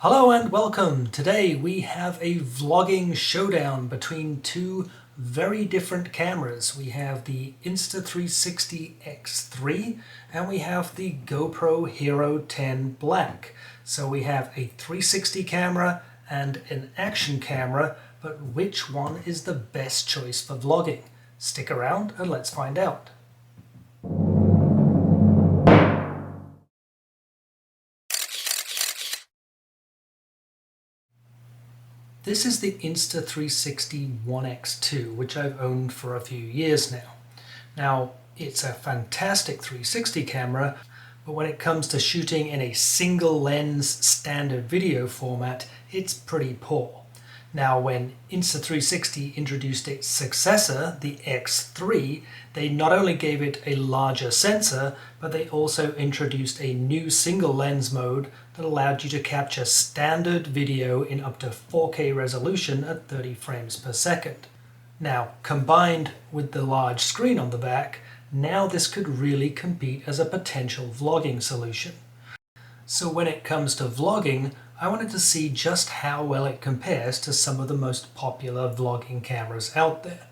Hello and welcome. Today we have a vlogging showdown between two very different cameras. We have the Insta360 X3 and we have the GoPro Hero 10 Black. So we have a 360 camera and an action camera, but which one is the best choice for vlogging? Stick around and let's find out. This is the Insta360 X2, which I've owned for a few years now. Now, it's a fantastic 360 camera, but when it comes to shooting in a single lens standard video format, it's pretty poor. Now, when Insta360 introduced its successor, the X3, they not only gave it a larger sensor, but they also introduced a new single lens mode that allowed you to capture standard video in up to 4K resolution at 30 frames per second. Now, combined with the large screen on the back, now this could really compete as a potential vlogging solution. So when it comes to vlogging, I wanted to see just how well it compares to some of the most popular vlogging cameras out there.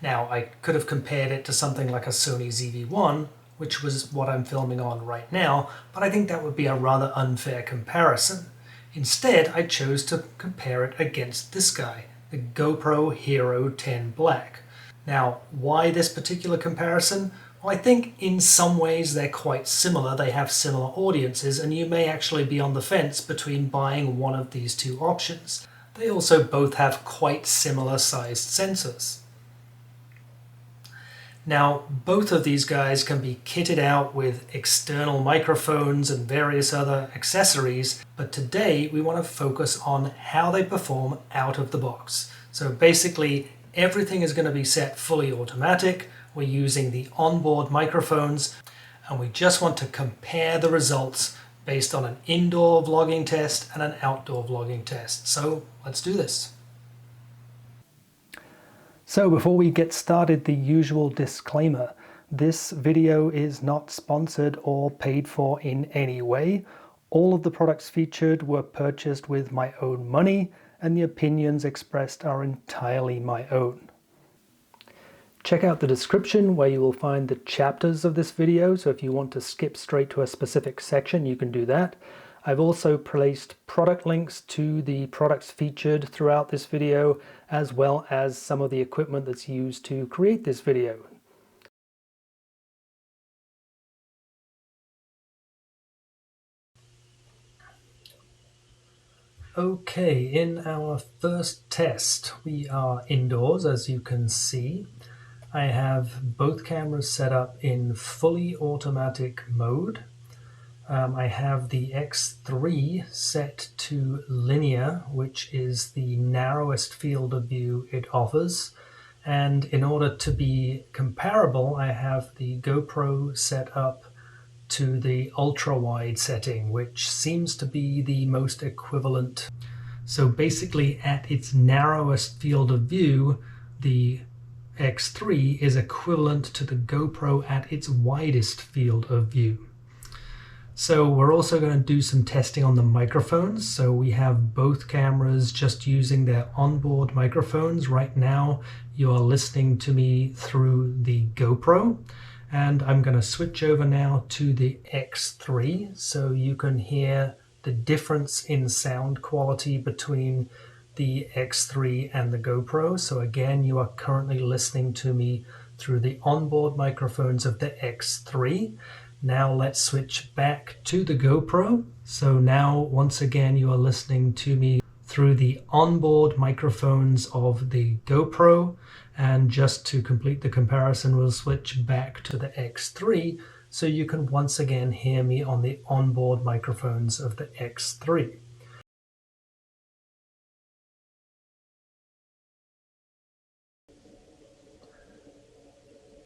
Now, I could have compared it to something like a Sony ZV-1, which was what I'm filming on right now, but I think that would be a rather unfair comparison. Instead, I chose to compare it against this guy, the GoPro Hero 10 Black. Now, why this particular comparison? Well, I think in some ways they're quite similar. They have similar audiences, and you may actually be on the fence between buying one of these two options. They also both have quite similar sized sensors. Now, both of these guys can be kitted out with external microphones and various other accessories, but today we want to focus on how they perform out of the box. So basically, everything is going to be set fully automatic. We're using the onboard microphones, and we just want to compare the results based on an indoor vlogging test and an outdoor vlogging test. So let's do this. So before we get started, the usual disclaimer. This video is not sponsored or paid for in any way. All of the products featured were purchased with my own money, and the opinions expressed are entirely my own. Check out the description where you will find the chapters of this video, so if you want to skip straight to a specific section, you can do that. I've also placed product links to the products featured throughout this video, as well as some of the equipment that's used to create this video. Okay, in our first test, we are indoors, as you can see. I have both cameras set up in fully automatic mode. I have the X3 set to linear, which is the narrowest field of view it offers. And in order to be comparable, I have the GoPro set up to the ultra-wide setting, which seems to be the most equivalent. So basically, at its narrowest field of view, the X3 is equivalent to the GoPro at its widest field of view. So we're also going to do some testing on the microphones. So we have both cameras just using their onboard microphones. Right now, you're listening to me through the GoPro. And I'm going to switch over now to the X3 so you can hear the difference in sound quality between the X3 and the GoPro. So again, you are currently listening to me through the onboard microphones of the X3. Now let's switch back to the GoPro. So now once again, you are listening to me through the onboard microphones of the GoPro. And just to complete the comparison, we'll switch back to the X3 so you can once again hear me on the onboard microphones of the X3.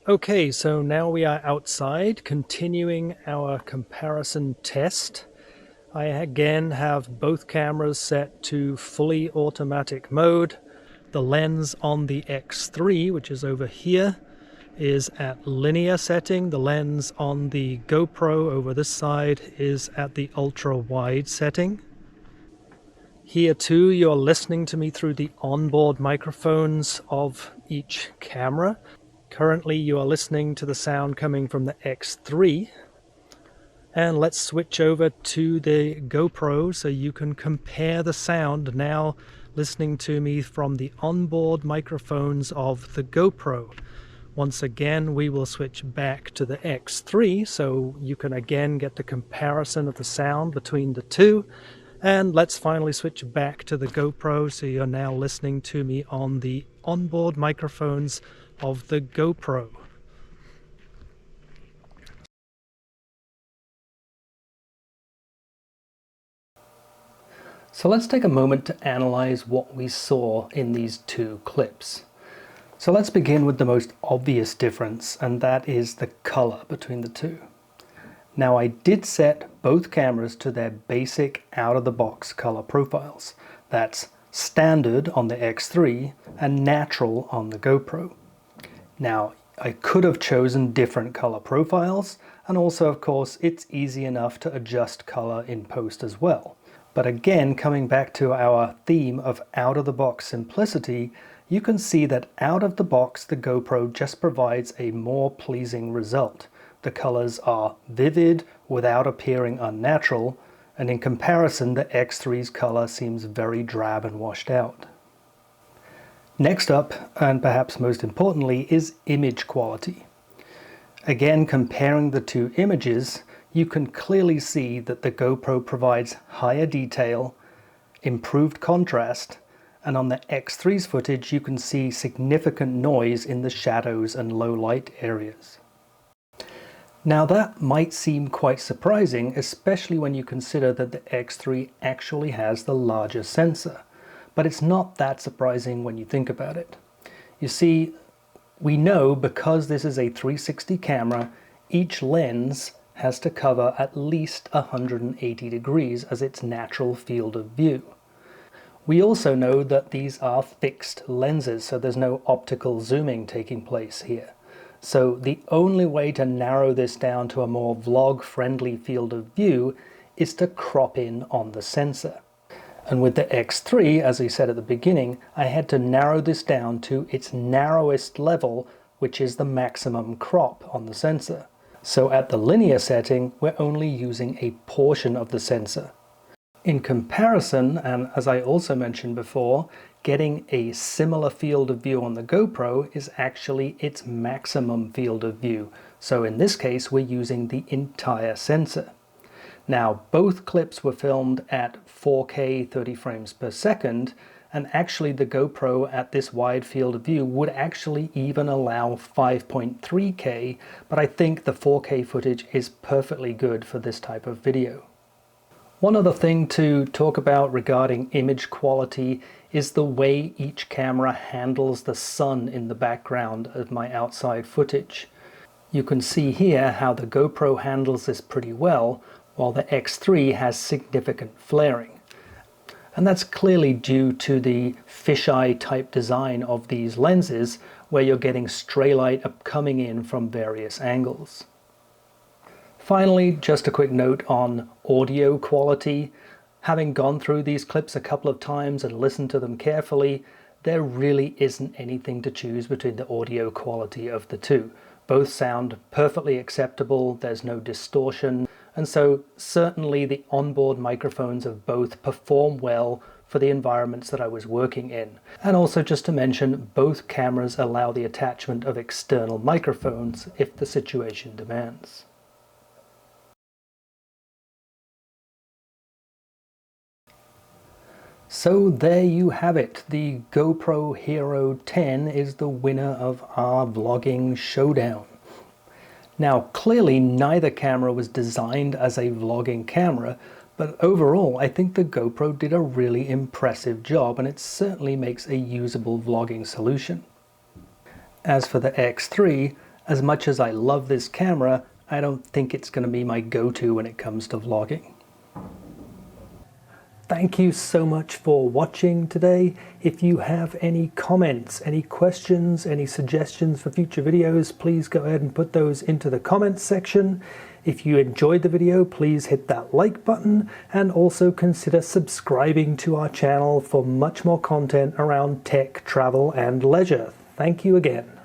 Okay, so now we are outside, continuing our comparison test. I again have both cameras set to fully automatic mode. The lens on the X3, which is over here, is at linear setting. The lens on the GoPro over this side is at the ultra wide setting. Here too, you're listening to me through the onboard microphones of each camera. Currently, you are listening to the sound coming from the X3. And let's switch over to the GoPro so you can compare the sound now listening to me from the onboard microphones of the GoPro. Once again, we will switch back to the X3 so you can again get the comparison of the sound between the two. And let's finally switch back to the GoPro so you're now listening to me on the onboard microphones of the GoPro. So let's take a moment to analyze what we saw in these two clips. So let's begin with the most obvious difference, and that is the color between the two. Now I did set both cameras to their basic out-of-the-box color profiles. That's standard on the X3 and natural on the GoPro. Now I could have chosen different color profiles, and also of course it's easy enough to adjust color in post as well. But again, coming back to our theme of out-of-the-box simplicity, you can see that out of the box the GoPro just provides a more pleasing result. The colors are vivid without appearing unnatural, and in comparison the X3's color seems very drab and washed out. Next up, and perhaps most importantly, is image quality. Again, comparing the two images, you can clearly see that the GoPro provides higher detail, improved contrast, and on the X3's footage you can see significant noise in the shadows and low light areas. Now that might seem quite surprising, especially when you consider that the X3 actually has the larger sensor. But it's not that surprising when you think about it. You see, we know because this is a 360 camera, each lens has to cover at least 180 degrees as its natural field of view. We also know that these are fixed lenses, so there's no optical zooming taking place here. So the only way to narrow this down to a more vlog-friendly field of view is to crop in on the sensor. And with the X3, as I said at the beginning, I had to narrow this down to its narrowest level, which is the maximum crop on the sensor. So at the linear setting, we're only using a portion of the sensor. In comparison, and as I also mentioned before, getting a similar field of view on the GoPro is actually its maximum field of view. So in this case, we're using the entire sensor. Now, both clips were filmed at 4K 30 frames per second, and actually the GoPro at this wide field of view would actually even allow 5.3K, but I think the 4K footage is perfectly good for this type of video. One other thing to talk about regarding image quality is the way each camera handles the sun in the background of my outside footage. You can see here how the GoPro handles this pretty well, while the X3 has significant flaring. And that's clearly due to the fisheye type design of these lenses, where you're getting stray light coming in from various angles. Finally, just a quick note on audio quality. Having gone through these clips a couple of times and listened to them carefully, there really isn't anything to choose between the audio quality of the two. Both sound perfectly acceptable, there's no distortion, and so certainly the onboard microphones of both perform well for the environments that I was working in. And also just to mention, both cameras allow the attachment of external microphones if the situation demands. So there you have it. The GoPro Hero 10 is the winner of our vlogging showdown. Now, clearly neither camera was designed as a vlogging camera, but overall I think the GoPro did a really impressive job, and it certainly makes a usable vlogging solution. As for the X3, as much as I love this camera, I don't think it's going to be my go-to when it comes to vlogging. Thank you so much for watching today. If you have any comments, any questions, any suggestions for future videos, please go ahead and put those into the comments section. If you enjoyed the video, please hit that like button and also consider subscribing to our channel for much more content around tech, travel, and leisure. Thank you again.